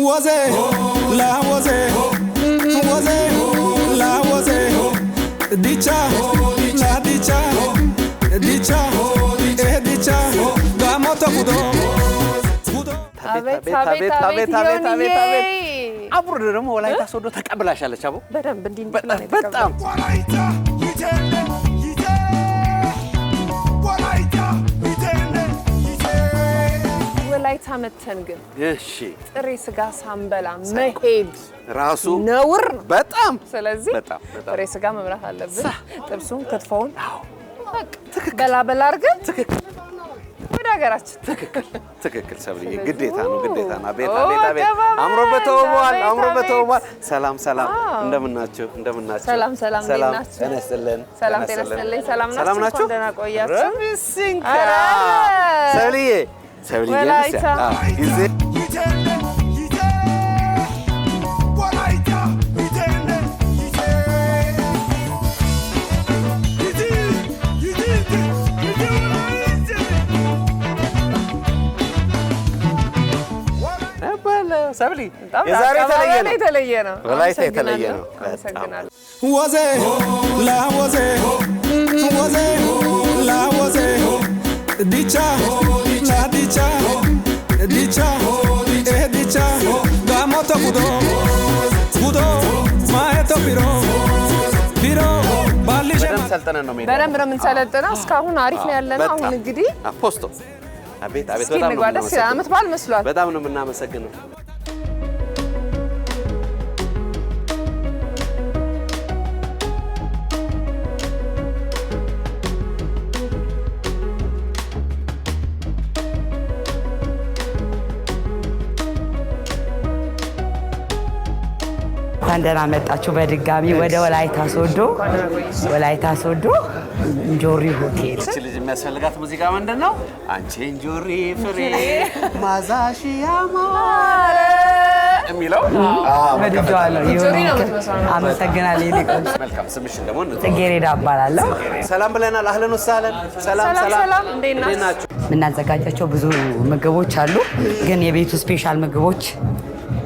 وزه لا وزه وزه لا وزه ديچا لا ديچا ديچا ديچا داموتو كودو አቤት አብሮ ደግሞ ወላይታ ሶዶ ተቀብላሻለች አቦ በደንብ እንዲህ በጣም ወላይታ መተን ግን እሺ ጥሬ ስጋ ሳንበላ መሄድ ራሱ ነውር በጣም ስለዚህ በጣም ጥሬ ስጋ መብላት አለብን ጥብሱን ክትፎውን በላ አድርገን ወደ ሀገራችን ትክክል ሰብልዬ ግዴታ ነው ቤታ አምሮበት ተውቧል ሰላም እንደምናችሁ ሰላም ሰላም ናችሁ ደህና ቆያችሁ ሰብልዬ ወላይታ ሰብሊ የዛሬ የተለየ ነው ወላይታ የተለየ ነው ወዘ ላ ወዘ ወዘ ላ ወዘ ዲቻ ላ ዲቻ ዲቻ ዲቻ ጋሞቶ ኩዶ ማየቶ ቢሮ ባልሽ ሰልጠነን ነው በደንብ ነው የምንሰለጥነው እስካሁን አሪፍ ነው ያለነው አሁን እንግዲህ ፖስቶ አቤት በጣም ነው የምናመሰግነው ደህና መጣችሁ በድጋሚ ወደ ወላይታ ሶዶ እንጆሪ ሆቴል። እቺ ልጅ የሚያስፈልጋት ሙዚቃ ምንድነው? አንቺ እንጆሪ ፍሬ ማዛሽ ያማረ የሚለው ወድጃለሁ። አመሰግናለሁ። ይልቁን መልካም ስምሽን ደግሞ ጽጌረዳ እባላለሁ። ሰላም ብለናል። አህለን ወሰለን። ሰላም እንዴት ናችሁ? የምናዘጋጃቸው ብዙ ምግቦች አሉ፣ ግን የቤቱ ስፔሻል ምግቦች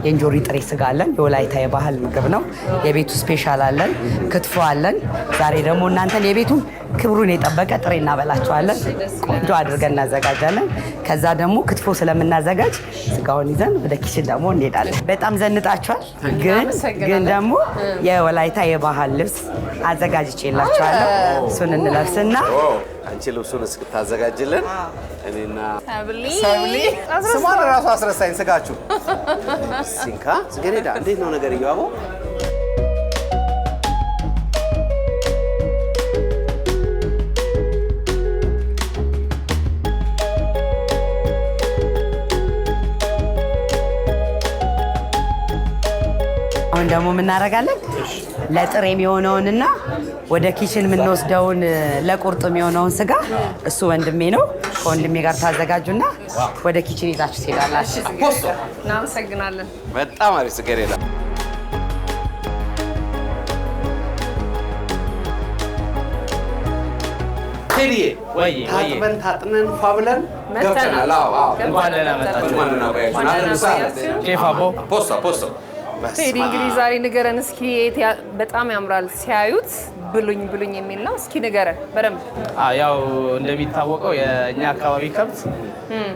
የእንጆሪ ጥሬ ስጋ አለን። የወላይታ የባህል ምግብ ነው። የቤቱ ስፔሻል አለን፣ ክትፎ አለን። ዛሬ ደግሞ እናንተን የቤቱን ክብሩን የጠበቀ ጥሬ እናበላቸዋለን። ቆንጆ አድርገን እናዘጋጃለን። ከዛ ደግሞ ክትፎ ስለምናዘጋጅ ስጋውን ይዘን ወደ ኪችን ደግሞ እንሄዳለን። በጣም ዘንጣችኋል፣ ግን ደግሞ የወላይታ የባህል ልብስ አዘጋጅቼላችኋለሁ። እሱን እንለብስና አንቺ ልብሱን እስክታዘጋጅልን እኔና ሰብሊ ስሟን ራሱ አስረሳኝ ስጋችሁ ሲንካ ጽጌረዳ እንዴት ነው ነገር ይያቦ አሁን ደግሞ ምን እናደርጋለን? ለጥሬ የሚሆነውንና ወደ ኪችን የምንወስደውን ለቁርጥ የሚሆነውን ስጋ እሱ ወንድሜ ነው። ከወንድሜ ጋር ታዘጋጁና ወደ ኪችን ይዛችሁ ትሄዳላችሁ። እናመሰግናለን። በጣም አሪፍ ጽጌረዳ ቴዲዬ ወይ ታጥነን ፋብለን ገብተናል። እንኳን ደህና መጣችሁ። ሼፍ አቦ ፖስቶ ቴዲ እንግዲህ ዛሬ ንገረን እስኪ በጣም ያምራል ሲያዩት ብሉኝ የሚል ነው። እስኪ ንገረን በደንብ። ያው እንደሚታወቀው የኛ አካባቢ ከብት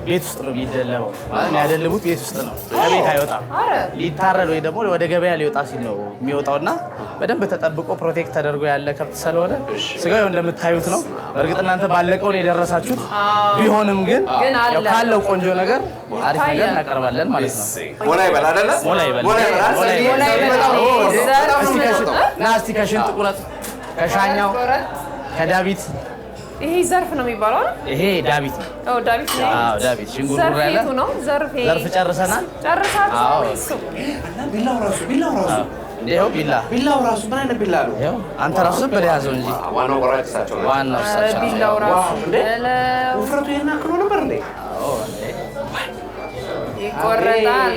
ቤት ውስጥ ነው የሚደለበው። የሚያደልቡት ቤት ውስጥ ነው፣ ከቤት አይወጣም። ሊታረድ ወይ ደግሞ ወደ ገበያ ሊወጣ ሲል ነው የሚወጣውና በደንብ ተጠብቆ ፕሮቴክት ተደርጎ ያለ ከብት ስለሆነ ስጋው እንደምታዩት ነው። በእርግጥ እናንተ ባለቀው ነው የደረሳችሁት። ቢሆንም ግን ያው ካለው ቆንጆ ነገር አሪፍ ነገር እናቀርባለን ማለት ነው። ሞላ ይበላ አይደለ? ሞላ ይበላ። እስቲ ከሽንጥ ቁረጥ፣ ከሻኛው፣ ከዳቢት። ይሄ ዘርፍ ነው የሚባለው አይደል? ይሄ ዳቢት ነው። ዳቢት ነው። ዳቢት ሽንጉርጉር ያለ ዘርፍ ነው። ዘርፍ ጨርሰናል። ቢላው ራሱ ይኸው ቢላው ራሱ ምን አይነት ቢላ ነው? ይኸው አንተ ራሱ በለያዘው እንጂ ዋናው ቆራጭ እሳቸው ነው። ዋናው እሳቸው ቢላው ራሱ ውፍረቱ ይሄን አክሎ ነበር እንዴ? ይቆረጣል።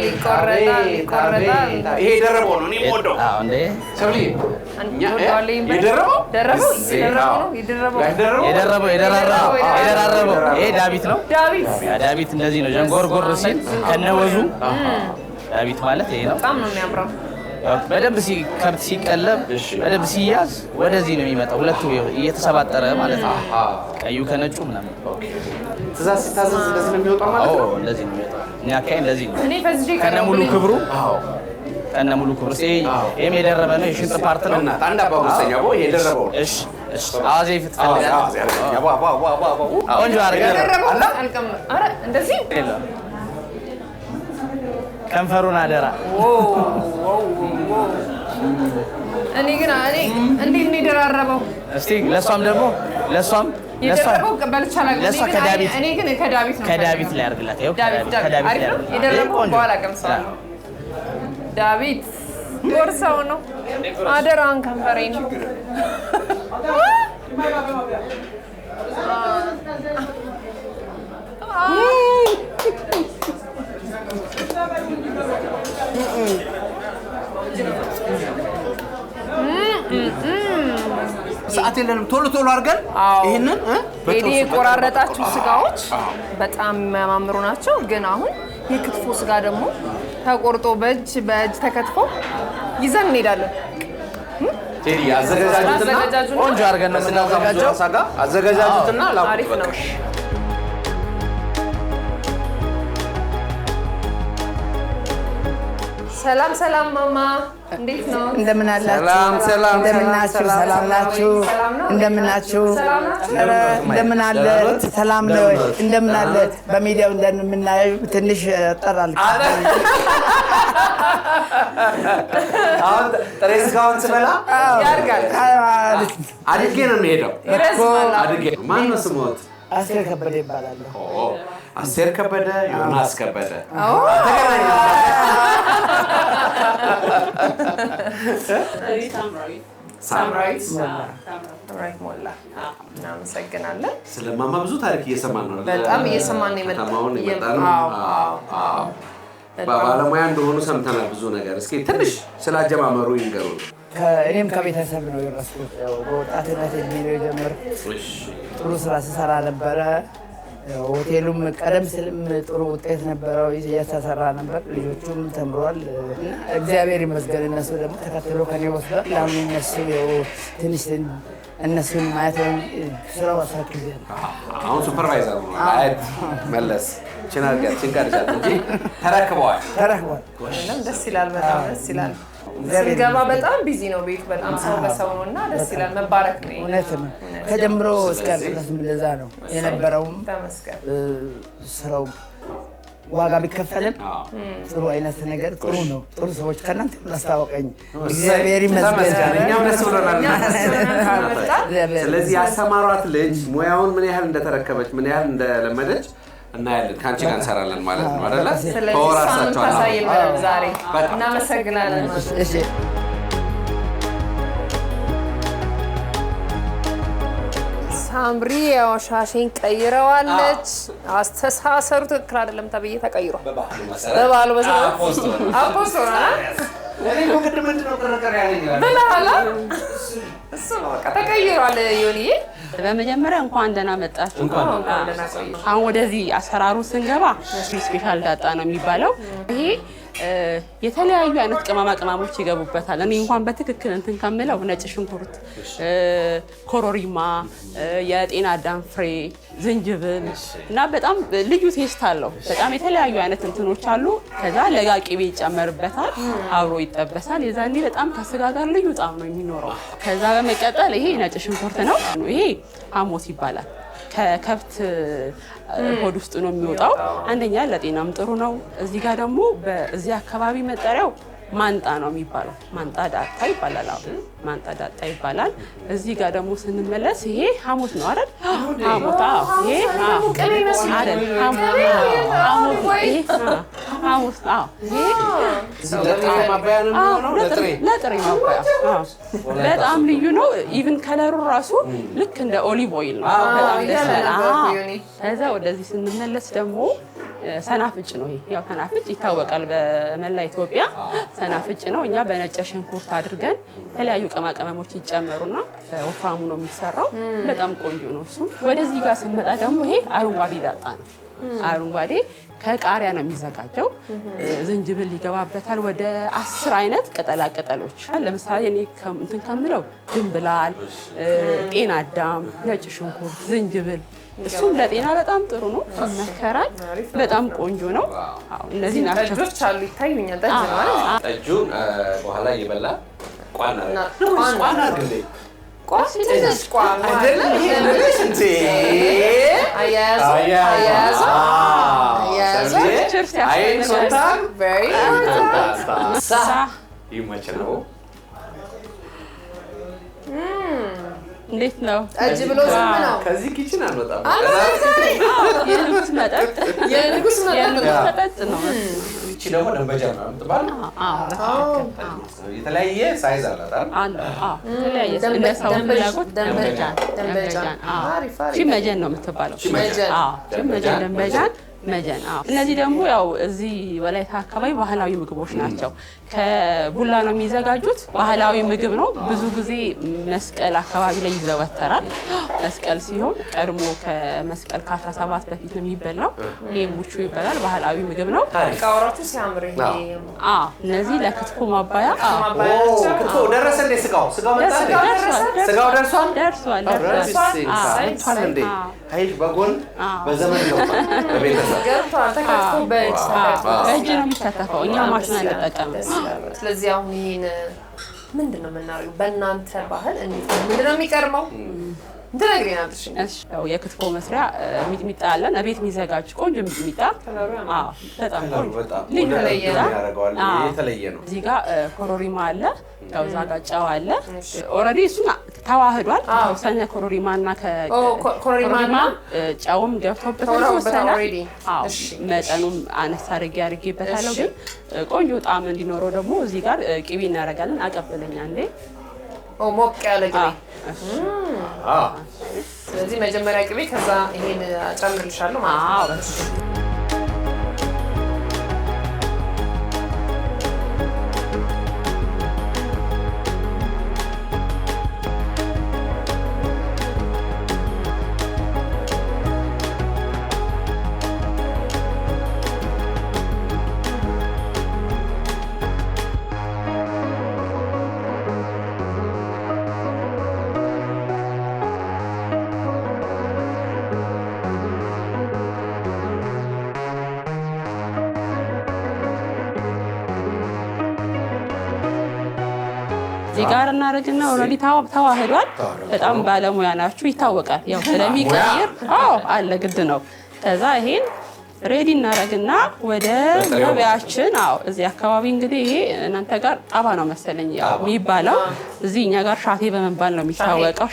ይሄ ደረበው ነው። እኔ የምወደው እንዴ ሰብሊ የደረበው ይሄ ዳቢት ነው። ዳቢት እንደዚህ ነው። ጀንጎርጎር ሲል ከነወዙ ዳዊት ማለት ይሄ ነው። በጣም ነው የሚያምረው። በደንብ ከብት ሲቀለብ በደንብ ሲያዝ ወደዚህ ነው የሚመጣው። ሁለቱ እየተሰባጠረ ማለት ነው። ቀዩ ከነጩ ምናምን። ትእዛዝ ሲታዘዝ እንደዚህ ነው የሚወጣው ማለት ነው። እንደዚህ ነው የሚወጣው። እኛ አካባቢ እንደዚህ ነው። እኔ ፈዝጄ ከነሙሉ ክብሩ ከነሙሉ ክብሩ ይሄም የደረበ ነው። የሽንጥ ፓርት ነው። አንድ አባ ጉስተኛ ቦ የደረበው። እሺ አዋዜ ፍትፈልጋለህ። ቆንጆ አድርገህ ኧረ እንደዚህ ከንፈሩን አደራ። እኔ ግን እንዴት ነው የደራረበው? እስቲ ለሷም ደግሞ ለሷም የደረበው በልቻላ ለሷ ከዳዊት እኔ ግን ከዳዊት ነው ከዳዊት ላይ አድርግላት። ይኸው ከዳዊት ላይ የደረበው በኋላ ቀምሳለሁ። ዳዊት ጎርሰው ነው አደራን ከንፈሬን ሰዓት የለንም። ቶሎ ቶሎ አድርገን ይሄንን ሄዲ የቆራረጣችሁ ስጋዎች በጣም የሚያማምሩ ናቸው። ግን አሁን የክትፎ ስጋ ደግሞ ተቆርጦ በእጅ ተከትፎ ይዘን እንሄዳለን። ቴዲ አዘጋጃጁትና ቆንጆ አድርገን ነው የምናዘጋጀው። አዘጋጃጁትና አሪፍ ነው። ሰላም ሰላም ማማ እንዴት ነው? እንደምን አላችሁ? ሰላም እንደምን ናችሁ? ሰላም ናችሁ? እንደምን ናችሁ? እንደምን አለ? ሰላም ነው። እንደምን አለ? በሚዲያው እንደምናየው ትንሽ ጠራል። አሁን ጥሬ ስጋውን ስበላ ያርጋል። አድጌ ነው የሚሄደው። ይረዝማል። አድጌ ማን ነው ስሞት? አስቴር ከበደ ይባላል። አስቴር ከበደ፣ ዮናስ ከበደ ሳምራዊት ሞላ። እናመሰግናለን። ስለማማ ብዙ ታሪክ እየሰማን ነው። በጣም እየሰማን ነው የመጣነው። ባለሙያ እንደሆኑ ሰምተናል ብዙ ነገር። እስኪ ትንሽ ስላጀማመሩ ይንገሩ። እኔም ከቤተሰብ ነው የረስኩት። በወጣትነት እድሜ ነው የጀመርኩት። ጥሩ ስራ ስሰራ ነበረ። ሆቴሉም ቀደም ሲልም ጥሩ ውጤት ነበረው፣ እየተሰራ ነበር። ልጆቹም ተምሯል። እግዚአብሔር ይመስገን። እነሱ ደግሞ ተከትሎ ከኔ ወስዷል። አሁን እነሱ ትንሽ እነሱን ማየት ስራው አሳክቷል። አሁን ሱፐርቫይዘር ነው አያት መለስ ችንጋርጃት እንጂ ተረክበዋል። ደስ ይላል። በጣም ደስ ይላል። ስንገባ በጣም ቢዚ ነው ቤቱ። በጣም ሰው በሰው ነው እና ደስ ይላል። መባረክ ነው። እውነት ነው። ከጀምሮ እስከ ድረስ እንደዛ ነው የነበረውም። ተመስገን። ስራው ዋጋ ቢከፈልም ጥሩ አይነት ነገር ጥሩ ነው። ጥሩ ሰዎች ከእናንተ ላስታወቀኝ እግዚአብሔር ይመስገን። እኛም ደስ ብሎናል። ስለዚህ ያስተማሯት ልጅ ሙያውን ምን ያህል እንደተረከበች ምን ያህል እንደለመደች እናያለን። ከአንቺ ጋር እንሰራለን ማለት ነው አይደለ? ተወራሳቸዋል። ዛሬ እናመሰግናለን። ሳምሪ ያው ሻሽን ቀይረዋለች። አስተሳሰሩ ትክክል አይደለም ተብዬ ተቀይሯል። በባሉ መሰረት አፖስቶ ተቀይሯል። ዮኒዬ በመጀመሪያ እንኳን ደህና መጣችሁ። አሁን ወደዚህ አሰራሩ ስንገባ ስፔሻል ዳጣ ነው የሚባለው። ይሄ የተለያዩ አይነት ቅመማ ቅመሞች ይገቡበታል። እኔ እንኳን በትክክል እንትን ከምለው ነጭ ሽንኩርት፣ ኮሮሪማ፣ የጤና አዳም ፍሬ፣ ዝንጅብል እና በጣም ልዩ ቴስት አለው። በጣም የተለያዩ አይነት እንትኖች አሉ። ከዛ ለጋ ቅቤ ይጨመርበታል፣ አብሮ ይጠበሳል። የዛኔ በጣም ከስጋ ጋር ልዩ ጣዕም ነው የሚኖረው። ከዛ በመቀጠል ይሄ ነጭ ሽንኩርት ነው። ይሄ ሐሞት ይባላል። ከከብት ሆድ ውስጥ ነው የሚወጣው። አንደኛ ለጤናም ጥሩ ነው። እዚህ ጋር ደግሞ በዚህ አካባቢ መጠሪያው ማንጣ ነው የሚባለው። ማንጣ ዳጣ ይባላል። አሁን ማንጣ ዳጣ ይባላል። እዚህ ጋር ደግሞ ስንመለስ ይሄ ሐሞት ነው አይደል? ሐሞት። አዎ፣ ይሄ ቅቤ ይመስላል አይደል? ሐሞት። ይሄ ሐሞት። አዎ፣ ይሄ ለጥሬ ማባያ። በጣም ልዩ ነው። ኢቭን ከለሩ ራሱ ልክ እንደ ኦሊቭ ኦይል ነው። በጣም ደስ ይላል። ከዛ ወደዚህ ስንመለስ ደግሞ ሰናፍጭ ነው። ይሄ ያው ሰናፍጭ ይታወቃል በመላ ኢትዮጵያ። ሰናፍጭ ነው። እኛ በነጭ ሽንኩርት አድርገን የተለያዩ ቅመማ ቅመሞች ይጨመሩና በወፍራሙ ነው የሚሰራው። በጣም ቆንጆ ነው እሱ። ወደዚህ ጋር ስንመጣ ደግሞ ይሄ አረንጓዴ ዳጣ ነው። አረንጓዴ ከቃሪያ ነው የሚዘጋጀው። ዝንጅብል ይገባበታል። ወደ 10 አይነት ቅጠላ ቅጠሎች ለምሳሌ እኔ እንትን ከምለው ድንብላል፣ ጤና አዳም፣ ነጭ ሽንኩርት፣ ዝንጅብል እሱም ለጤና በጣም ጥሩ ነው፣ ይመከራል። በጣም ቆንጆ ነው። እነዚህ ናቸው። ጠጆች አሉ ይታዩኛል። ጠጅ ነው አይደል? ጠጁን በኋላ እየበላ ቋና ግን ትንሽ ቋም አይደለም ይሄ ልጅ እንዴ አያያዙ ችርስ ያስፈልጋል። ይመችለው። እንዴት ነው? ጠጅ ብሎ ዝም ነው። ከዚህ ኪችን አልወጣም። የንጉስ መጠጥ ነው። እቺ ደግሞ ደንበጃ ነው የምትባል። የተለያየ ሳይዝ አላት አይደል? የተለያየ እንደ ሰው ፍላጎት ደንበጃን። እቺ መጀን ነው የምትባለው። ደንበጃን መጀን። እነዚህ ደግሞ ያው እዚህ ወላይታ አካባቢ ባህላዊ ምግቦች ናቸው። ከቡላ ነው የሚዘጋጁት። ባህላዊ ምግብ ነው። ብዙ ጊዜ መስቀል አካባቢ ላይ ይዘወተራል። መስቀል ሲሆን ቀድሞ ከመስቀል ከ17 በፊት ነው የሚበላው። ይሄ ሙቹ ይባላል። ባህላዊ ምግብ ነው። ቃወራቱ ሲያምር ይሄ እነዚህ ለክትፎ ማባያ። ክትፎ ደረሰ እንዴ? ስጋው ደርሷል እንዴ? አይሽ በጎን በዘመን ነው በቤተሰብ ገብቷል። ተከትፎ በእጅ ነው የሚከተፈው። እኛ ማሽን አንጠቀምም። ስለዚህ አሁን ይሄን ምንድን ነው የምናደርገው? በእናንተ ባህል ምንድን ነው የሚቀርመው? ትነግሪናለሽ? እሺ፣ የክትፎ መስሪያ ሚጥሚጣ አለን። እቤት የሚዘጋጅ ቆንጆ ሚጥሚጣ። በጣም ቆንጆ የተለየ ነው። እዚህ ጋር ኮሮሪማ አለ። ያው እዛ ጋር ጨው አለ። ኦልሬዲ እሱ ተዋህዷል። ተወሰነ ኮሮሪማና ኮሮሪማና ጨውም ገብቶበታል። ተወሰነ መጠኑም አነስ አድርጌበታለሁ። ግን ቆንጆ ጣዕም እንዲኖረው ደግሞ እዚህ ጋር ቅቤ እናደርጋለን። አቀብለኛ እንዴ ሞቅ ያለ ቅቤ። ስለዚህ መጀመሪያ ቅቤ ከዛ ይሄን አጨምርልሻለሁ ማለት ነው። እዚህ ጋር እናደርግና ኦልሬዲ ተዋህዷል። በጣም ባለሙያ ናችሁ፣ ይታወቃል። ያው ስለሚቀይር አለ ግድ ነው። ከዛ ይሄን ሬዲ እናደርግና ወደ ገበያችን እዚህ አካባቢ እንግዲህ ይሄ እናንተ ጋር ጣባ ነው መሰለኝ የሚባለው፣ እዚህ እኛ ጋር ሻቴ በመባል ነው የሚታወቀው።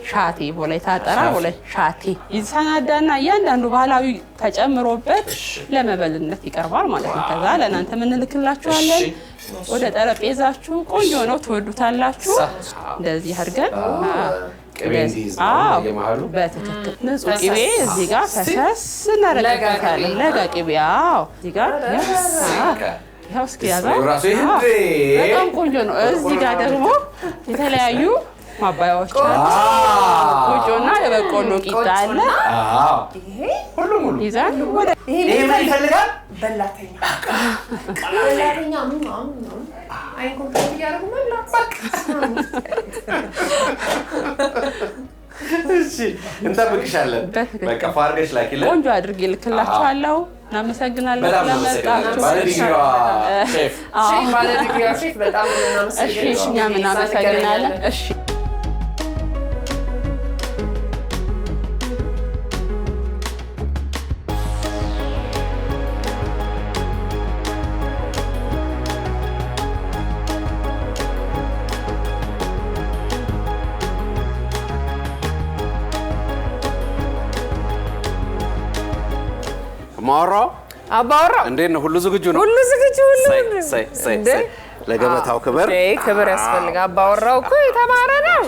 ሻቴ ወላይታ አጠራር ሻቴ ይሰናዳና እያንዳንዱ ባህላዊ ተጨምሮበት ለመበልነት ይቀርባል ማለት ነው። ከዛ ለእናንተ እንልክላችኋለን ወደ ጠረጴዛችሁ። ቆንጆ ነው፣ ትወዱታላችሁ። እንደዚህ አድርገን በትክክል ንጹህ ቅቤ እዚህ ጋር ፈሰስ እናደርግበታለን። ለጋ ቅቤ እዚህ ጋር ይኸው እስኪ ያዛው። በጣም ቆንጆ ነው። እዚህ ጋር ደግሞ የተለያዩ ማባያዎች አሉ። ቆጮና የበቆሎ ቂጣ አለ። ሁሉም ይዛል። ይሄ ምን ይፈልጋል? በላተኛ አይ ኮምፕሊት ያደርጉ ማለት እሺ፣ እንጠብቅሻለን። በቃ ፋርገሽ ላኪልን። ቆንጆ አድርጌ ልክላችኋለሁ። እናመሰግናለን ስለመጣችሁ። ባለዲግሪዋ ሼፍ በጣም እናመሰግናለን። እሺ፣ እኛም እናመሰግናለን። እሺ አባወራው እንዴት ነው? ሁሉ ዝግጁ ነው? ሁሉ ዝግጁ። ለገበታው ክብር ያስፈልጋል። አባወራው እኮ የተማረ ነው።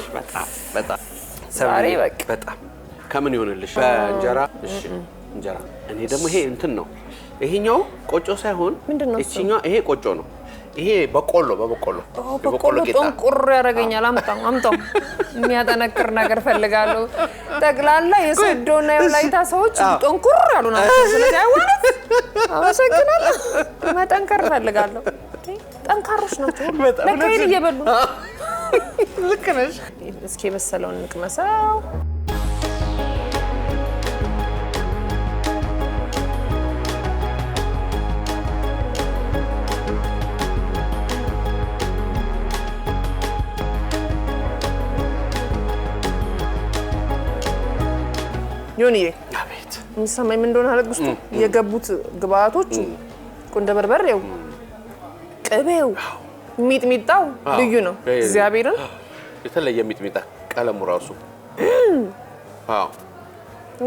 በጣም ዛሬ በጣም ከምን ይሆንልሽ? በእንጀራ። እሺ፣ እንጀራ። እኔ ደግሞ ይሄ እንትን ነው። ይሄኛው ቆጮ ሳይሆን እቺኛው ይሄ ቆጮ ነው። ይሄ በቆሎ ጥንቁር ያደርገኛል። አምጣው የሚያጠነክር ነገር ፈልጋለሁ። ጠቅላላ የሶዶና የወላይታ ሰዎች ጥንቁር ያሉ ናቸው። ስለዚህ አይሆንም። አመሰግናለሁ። መጠንከር እፈልጋለሁ። ጠንካሮች ናቸው። ለካይን እየበሉ ልክ ነሽ። እስኪ የበሰለውን እንቅመሰው። ዮኒዬ አቤት የሚሰማኝ ምን እንደሆነ አለቅ ውስጡ የገቡት ግብአቶቹ ቁንደ በርበሬው፣ ቅቤው፣ ሚጥሚጣው ልዩ ነው። እግዚአብሔርን የተለየ ሚጥሚጣ ቀለሙ ራሱ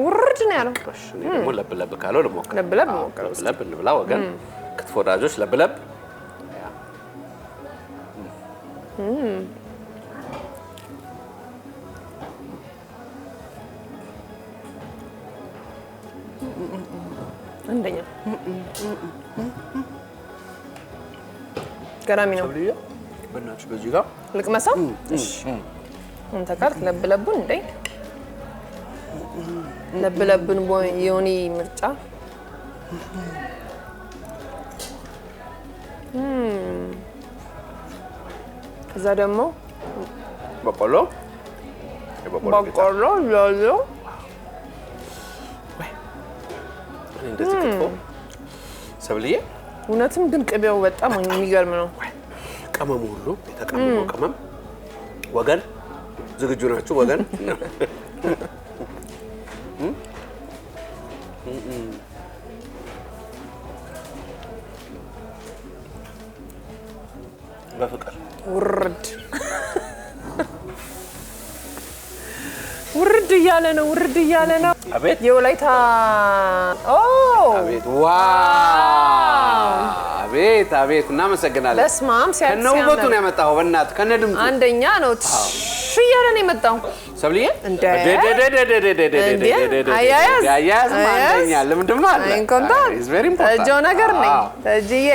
ውርድ ነው ያለው። እሺ ደግሞ ለብ ካለው ልሞክር። ለብ ሞክረው። ለብ እንብላ ወገን። ክትፎ ወዳጆች ለብ አንደኛ ገራሚ ነው። በእናትሽ በዚህ ጋር ልቅመሳው። እሺ እንተ ካርት ለብለቡን እንዴ ለብለቡን ዮኒ ምርጫ እዛ ደግሞ በቆሎ ሎሎ እንደዚህ ክትፎ ሰብልዬ እውነትም ግን ቅቤው በጣም የሚገርም ነው። ቅመሙ ሁሉ የተቀመመው ቅመም ወገን ዝግጁ ናችሁ ወገን? በፍቅር ውርድ ውርድ እያለ ነው። ውርድ እያለ ነው። አቤት የወላይታ አቤት ዋው አቤት አቤት እናመሰግናለን። በስማም ሲያምር ከነ ውበቱ ነው ያመጣው። በእናትህ ከነ ድምፁ አንደኛ ነው። እያለ ነው የመጣው ሰብልዬ እንደ አያያዝ አንደኛ ለምንድነው አለ ኢዝ ቬሪ ኢምፖርታንት ጆ ነገር ነኝ ተጂዬ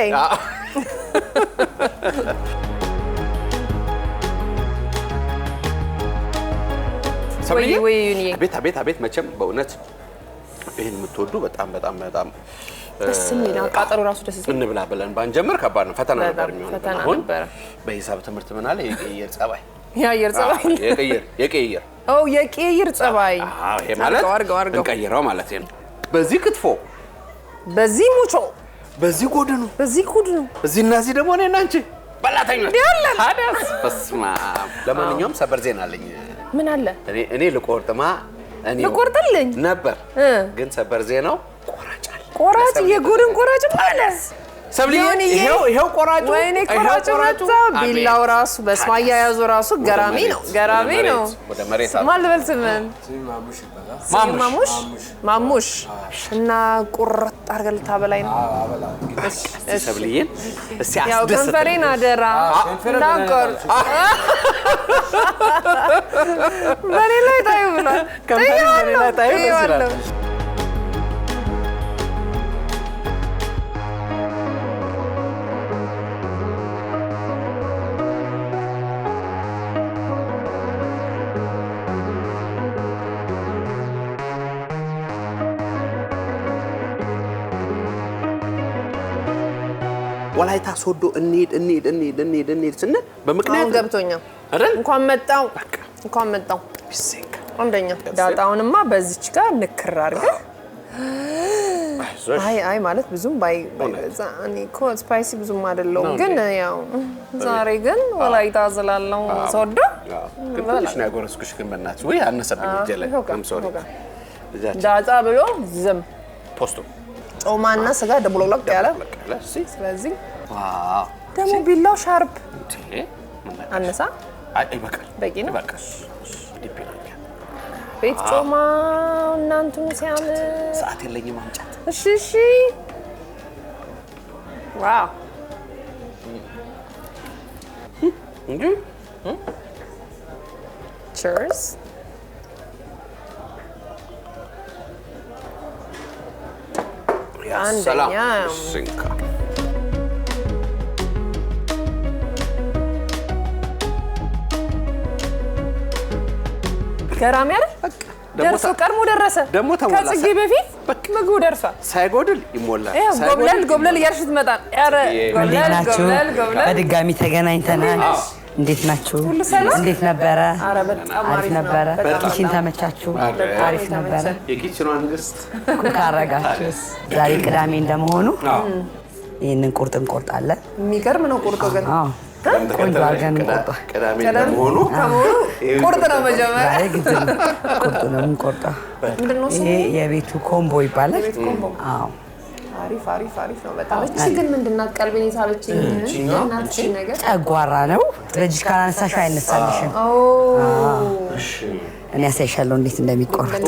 አቤት አቤት መቼም በእውነት ይሄን የምትወዱ በጣም ደስ የሚል አቃጠሩ ራሱ ደስ ይላል። እንብላ ብለን ባንጀምር ከባድ ነው። ፈተና ነበር የሚሆነው። አሁን በሂሳብ ትምህርት ምን አለ የቀየር ጸባይ የቀየር ጸባይ ይሄ ማለት እንቀይረው ማለት ነው። በዚህ ክትፎ፣ በዚህ ሙቾ፣ በዚህ ጎድኑ፣ እዚህና እዚህ ደግሞ እኔና አንቺ በላተኞች ታዲያስ በስመ አብ። ለማንኛውም ሰበር ዜና አለኝ። ምን አለ? እኔ ልቆርጥማ ልቆርጥልኝ ነበር ግን ሰበር ዜናው ቆራጭ የጎድን ቆራጭ ማለት ሰብልዬ ይሄው ቆራጩ ወይኔ ቆራጩ ቢላው ራሱ በስማ ያያዙ ራሱ ገራሚ ነው። ወደ መሬት ማልበልት ምን ማሙሽ እና ቁርጥ አርገል ታበላይ ነው። እሺ ሰብልዬን እስቲ ያው ከንፈሬን አደራ እንዳቆር በኔ ላይ ታዩ ብሏል። ከንፈሬን ላይ ታዩ ብሏል። ወላይታ ሶዶ እንሂድ ስንል በምክንያት ገብቶኛል አይደል? እንኳን መጣው አንደኛ ዳጣውንማ በዚች ጋር ንክር አድርገህ አይ ማለት ብዙም እኔ እኮ ስፓይሲ ብዙም አይደለሁም፣ ግን ያው ዛሬ ግን ወላይታ ስላለው ሶዶ ትንሽ ነው ያጎረስኩሽ። ግን በእናትሽ ወይ አነሰብኝ እጄ ላይ ዳጣ ብሎ ዝም ፖስቶ ጾማና ስጋ ደብሎለቅ ያለ። ስለዚህ ደግሞ ቢላው ሻርፕ አነሳ ይበቃል። በቂ ነው። ይበቃል። ቤት ጾማ እናንተኑ ሲያምር ሰዓት የለኝም ማምጫት። እሺ ዋው እንዴ ቺርስ ሰላም ገራሚ አይደል? ደርሶ ቀድሞ ደረሰ። ደግሞ ተሞላ ከጽጌ በፊት ምግቡ ደርሷል። ሳይጎድል ይሞላል። ጎብለል እያልሽ ትመጣል። እንዴት ናችሁ? በድጋሚ ተገናኝተናል። እንዴት ናችሁ? እንዴት ነበረ? አሪፍ ነበረ። ኪችን ተመቻችሁ? አሪፍ ነበረ። የኪችኗ ንግስት ኩክ አረጋችሁ። ዛሬ ቅዳሜ እንደመሆኑ ይህንን ቁርጥ እንቆርጣለን። የሚገርም ነው ቁርጡ ግን ቆንጆ አድርገን እንቆርጣ። ቅዳሜ እንደመሆኑ ቁርጥ ነው መጀመሪያ። ዛሬ ግድ ነው ቁርጥ ነው የምንቆርጠው። ይሄ የቤቱ ኮምቦ ይባላል። አዎ አሪፍ ነው በጣም። እቺ ግን ምንድን ናት? ቀልቤን የሳበችኝ ነገር ጨጓራ ነው። በእጅሽ ካላነሳሽው አይነሳልሽም። እኔ ያሳይሻለሁ እንዴት እንደሚቆረጥ።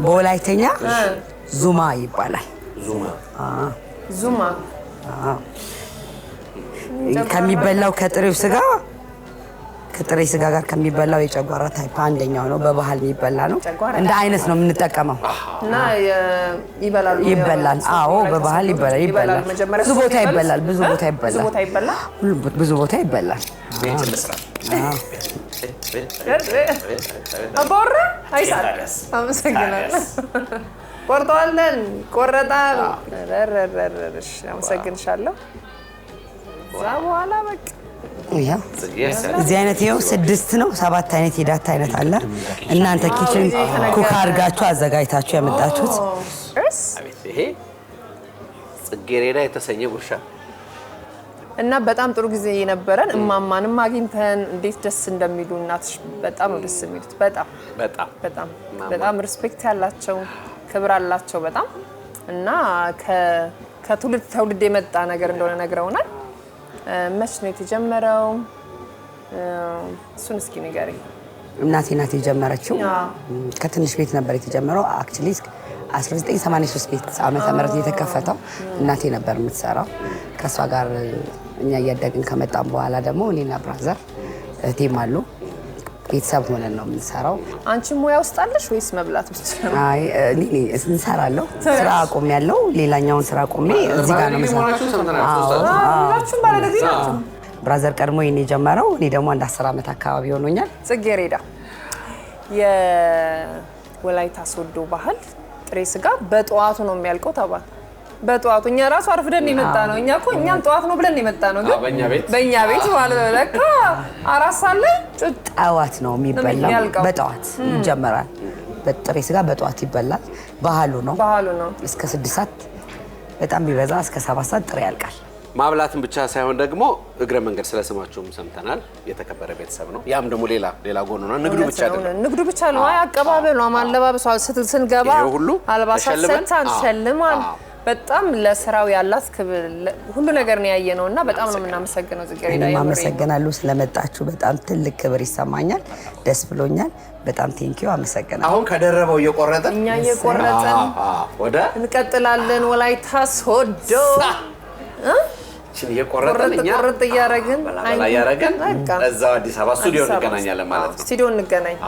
በወላይተኛ ዙማ ይባላል። ዙማ ከሚበላው ከጥሬው ስጋ ከጥሬ ስጋ ጋር ከሚበላው የጨጓራ ታይፕ አንደኛው ነው። በባህል የሚበላ ነው። እንደ አይነት ነው የምንጠቀመው እና ይበላል። አዎ በባህል ይበላል። ብዙ ቦታ ይበላል። አባወራ አይሳል። አመሰግናለሁ። ቆርጠዋለን። ቆረጣል። አመሰግንሻለሁ። እዛ በኋላ በቃ እዚህ አይነት ይኸው 6 ነው 7 አይነት የዳታ አይነት አለ። እናንተ ኪችን ኩክ አድርጋችሁ አዘጋጅታችሁ ያመጣችሁት ይሄ ጽጌሬዳ የተሰኘ ጉርሻ እና በጣም ጥሩ ጊዜ የነበረን እማማንም አግኝተን እንዴት ደስ እንደሚሉ እናትሽ በጣም ነው ደስ የሚሉት። በጣም ሪስፔክት ያላቸው ክብር አላቸው በጣም እና ከትውልድ ተውልድ የመጣ ነገር እንደሆነ ነግረውናል። መች ነው የተጀመረው? እሱን እስኪ ንገሪኝ። እናቴ ናት የጀመረችው። ከትንሽ ቤት ነበር የተጀመረው። አክቹሊ 1983 ቤት ዓመተ ምህረት የተከፈተው እናቴ ነበር የምትሰራው። ከሷ ጋር እኛ እያደግን ከመጣን በኋላ ደግሞ እኔና ብራዘር እህቴም አሉ። ቤተሰብ ሆነን ነው የምንሰራው። አንቺ ሙያ ውስጥ አለሽ ወይስ መብላት ብቻ ነው? አይ እኔ እንሰራለሁ። ስራ አቆሚያለሁ። ሌላኛውን ስራ አቆሜ እዚህ ጋር ነው የምሰራው። ሁላችሁም ባለጊዜ ናችሁ። ብራዘር ቀድሞ ይሄን የጀመረው፣ እኔ ደግሞ አንድ 10 ዓመት አካባቢ ሆኖኛል። ጽጌሬዳ የወላይታ ሶዶ ባህል ጥሬ ስጋ በጠዋቱ ነው የሚያልቀው ተባለ። በጠዋቱ እኛ ራሱ አርፍደን የመጣ ነው። እኛም ጠዋት ነው ብለን የመጣ ነው። ግን በእኛ ቤት ማለት ነው ለካ 4 ሰዓት ላይ ጠዋት ነው የሚበላው። በጠዋት ይጀመራል። በጥሬ ስጋ በጠዋት ይበላል። ባህሉ ነው። እስከ 6 ሰዓት በጣም ቢበዛ እስከ 7 ሰዓት ጥሬ ያልቃል። ማብላትን ብቻ ሳይሆን ደግሞ እግረ መንገድ ስለስማችሁም ሰምተናል። የተከበረ ቤተሰብ ነው። ያም ደግሞ ሌላ ጎኑ ነው። ንግዱ ብቻ አይደለም። ንግዱ ብቻ ነው። አቀባበሉ፣ ማለባበሷ ስንገባ አልባሳት ሰጥተን ሸልማን በጣም ለስራው ያላት ክብር ሁሉ ነገር ነው ያየነው እና በጣም ነው የምናመሰግነው ጽጌሬዳ። አመሰግናለሁ ስለመጣችሁ። በጣም ትልቅ ክብር ይሰማኛል። ደስ ብሎኛል። በጣም ቴንኪው። አመሰግናለሁ። አሁን ከደረበው እየቆረጠን እኛ እየቆረጠን ወደ እንቀጥላለን። ወላይታ ሶዶ እየቆረጠን እኛ ቆርጥ እያደረግን እዛው አዲስ አበባ ስቱዲዮ እንገናኛለን ማለት ነው። ስቱዲዮ እንገናኝ።